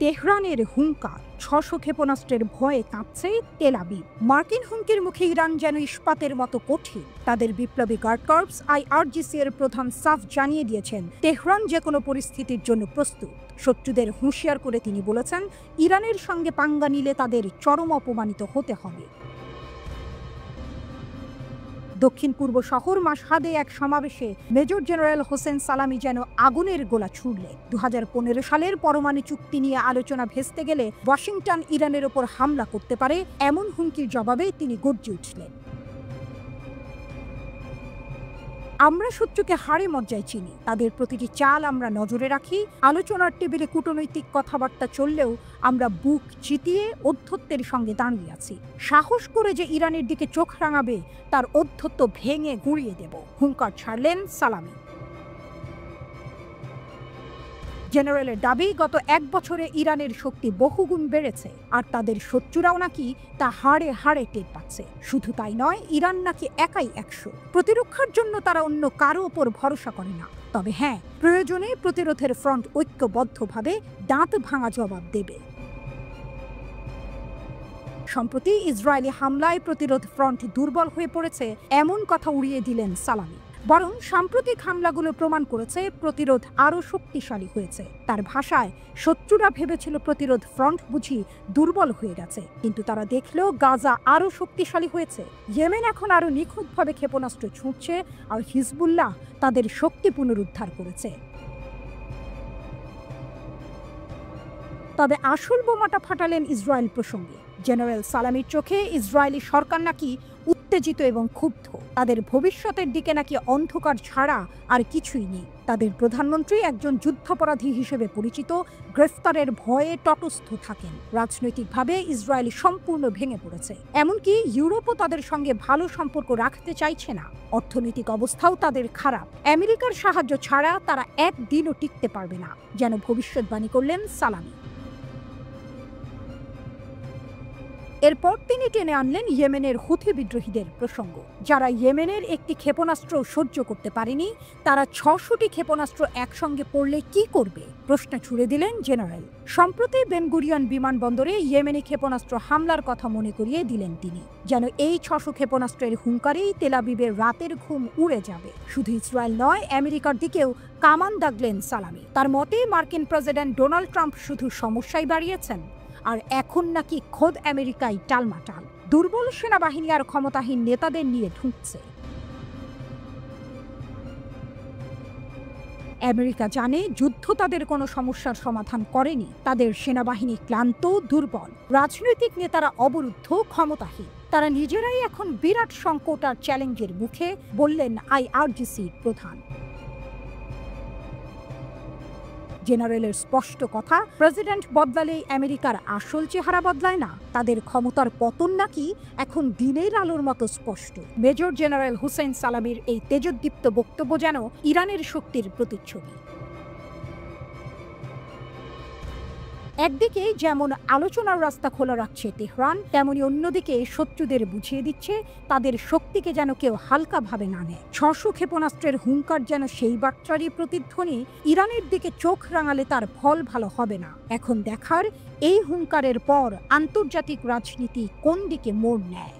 তেহরানের হুঙ্কার, ৬০০ ক্ষেপণাস্ত্রের ভয়ে কাঁপছে তেল আবিব। মার্কিন হুমকির মুখে ইরান যেন ইস্পাতের মতো কঠিন। তাদের বিপ্লবী গার্ড কর্পস IRGC এর প্রধান সাফ জানিয়ে দিয়েছেন তেহরান যে কোনো পরিস্থিতির জন্য প্রস্তুত। শত্রুদের হুঁশিয়ার করে তিনি বলেছেন, ইরানের সঙ্গে পাঙ্গা নিলে তাদের চরম অপমানিত হতে হবে। দক্ষিণ পূর্ব শহর মাশহাদে এক সমাবেশে মেজর জেনারেল হোসেন সালামি যেন আগুনের গোলা ছুড়লেন। 2015 সালের পরমাণু চুক্তি নিয়ে আলোচনা ভেস্তে গেলে ওয়াশিংটন ইরানের ওপর হামলা করতে পারে এমন হুমকির জবাবে তিনি গর্জে উঠলেন। আমরা শত্রুকে হাড়ে মজ্জায় চিনি, তাদের প্রতিটি চাল আমরা নজরে রাখি। আলোচনার টেবিলে কূটনৈতিক কথাবার্তা চললেও আমরা বুক চিতিয়ে অধ্যত্বের সঙ্গে দাঁড়িয়ে আছি। সাহস করে যে ইরানের দিকে চোখ রাঙাবে তার অধ্যত্ব ভেঙে গুঁড়িয়ে দেব, হুঙ্কার ছাড়লেন সালামি। জেনারেলের দাবি, গত 1 বছরে ইরানের শক্তি বহুগুণ বেড়েছে, আর তাদের শত্রুরাও নাকি তা হাড়ে হাড়ে টের পাচ্ছে। শুধু তাই নয়, ইরান নাকি একাই 100। প্রতিরক্ষার জন্য তারা অন্য কারো ওপর ভরসা করে না। তবে হ্যাঁ, প্রয়োজনে প্রতিরোধের ফ্রন্ট ঐক্যবদ্ধভাবে দাঁত ভাঙা জবাব দেবে। সম্প্রতি ইসরায়েলি হামলায় প্রতিরোধ ফ্রন্ট দুর্বল হয়ে পড়েছে এমন কথা উড়িয়ে দিলেন সালামি। বরং সাম্প্রতিক হামলাগুলো প্রমাণ করেছে প্রতিরোধ আরও শক্তিশালী হয়েছে। তার ভাষায়, শত্রুরা ভেবেছিল প্রতিরোধ ফ্রন্ট বুঝি দুর্বল হয়ে গেছে, কিন্তু তারা দেখলো গাজা আরও শক্তিশালী হয়েছে। ইয়েমেন এখন আরও নিখুঁতভাবে ক্ষেপণাস্ত্র ছুঁড়ছে, আর হিজবুল্লাহ তাদের শক্তি পুনরুদ্ধার করেছে। তবে আসল বোমাটা ফাটালেন ইসরায়েল প্রসঙ্গে। জেনারেল সালামির চোখে ইসরায়েলি সরকার নাকি উত্তেজিত এবং ক্ষুব্ধ। তাদের ভবিষ্যতের দিকে নাকি অন্ধকার ছাড়া আর কিছুই নেই। তাদের প্রধানমন্ত্রী একজন যুদ্ধাপরাধী হিসেবে পরিচিত, গ্রেফতারের ভয়ে তটস্থ থাকেন। রাজনৈতিকভাবে ইসরায়েল সম্পূর্ণ ভেঙে পড়েছে। এমনকি ইউরোপও তাদের সঙ্গে ভালো সম্পর্ক রাখতে চাইছে না। অর্থনৈতিক অবস্থাও তাদের খারাপ। আমেরিকার সাহায্য ছাড়া তারা একদিনও টিকতে পারবে না, যেন ভবিষ্যৎবাণী করলেন সালামি। এরপর তিনি টেনে আনলেন ইয়েমেনের হুথি বিদ্রোহীদের প্রসঙ্গ, যারা ইয়েমেনের একটি ক্ষেপণাস্ত্র সহ্য করতে পারেনি। তারা 600টি ক্ষেপণাস্ত্র একসঙ্গে পড়লে কি করবে, প্রশ্ন ছুড়ে দিলেন জেনারেল। সম্প্রতি বেন গুরিয়ন বিমানবন্দরে ইয়েমেনি ক্ষেপণাস্ত্র হামলার কথা মনে করিয়ে দিলেন তিনি, যেন এই 600 ক্ষেপণাস্ত্রের হুঙ্কারেই তেল আবিবের রাতের ঘুম উড়ে যাবে। শুধু ইসরায়েল নয়, আমেরিকার দিকেও কামান দাগলেন সালামি। তার মতে, মার্কিন প্রেসিডেন্ট ডোনাল্ড ট্রাম্প শুধু সমস্যাই বাড়িয়েছেন, আর এখন নাকি খোদ আমেরিকাই টালমাটাল, দুর্বল সেনাবাহিনী আর ক্ষমতাহীন নেতাদের নিয়ে ঢুকছে। আমেরিকা জানে যুদ্ধ তাদের কোনো সমস্যার সমাধান করেনি। তাদের সেনাবাহিনী ক্লান্ত, দুর্বল, রাজনৈতিক নেতারা অবরুদ্ধ, ক্ষমতাহীন। তারা নিজেরাই এখন বিরাট সংকট আর চ্যালেঞ্জের মুখে, বললেন IRGC প্রধান। জেনারেলের স্পষ্ট কথা, প্রেসিডেন্ট বদলালেই আমেরিকার আসল চেহারা বদলায় না। তাদের ক্ষমতার পতন নাকি এখন দিনের আলোর মতো স্পষ্ট। মেজর জেনারেল হোসেন সালামির এই তেজোদ্দীপ্ত বক্তব্য যেন ইরানের শক্তির প্রতিচ্ছবি। একদিকে যেমন আলোচনার রাস্তা খোলা রাখছে তেহরান, তেমনি অন্যদিকে শত্রুদের বুঝিয়ে দিচ্ছে তাদের শক্তিকে যেন কেউ হালকাভাবে না নেয়। 600 ক্ষেপণাস্ত্রের হুঙ্কার যেন সেই বার্তারই প্রতিধ্বনি। ইরানের দিকে চোখ রাঙালে তার ফল ভালো হবে না। এখন দেখার, এই হুঙ্কারের পর আন্তর্জাতিক রাজনীতি কোন দিকে মোড় নেয়।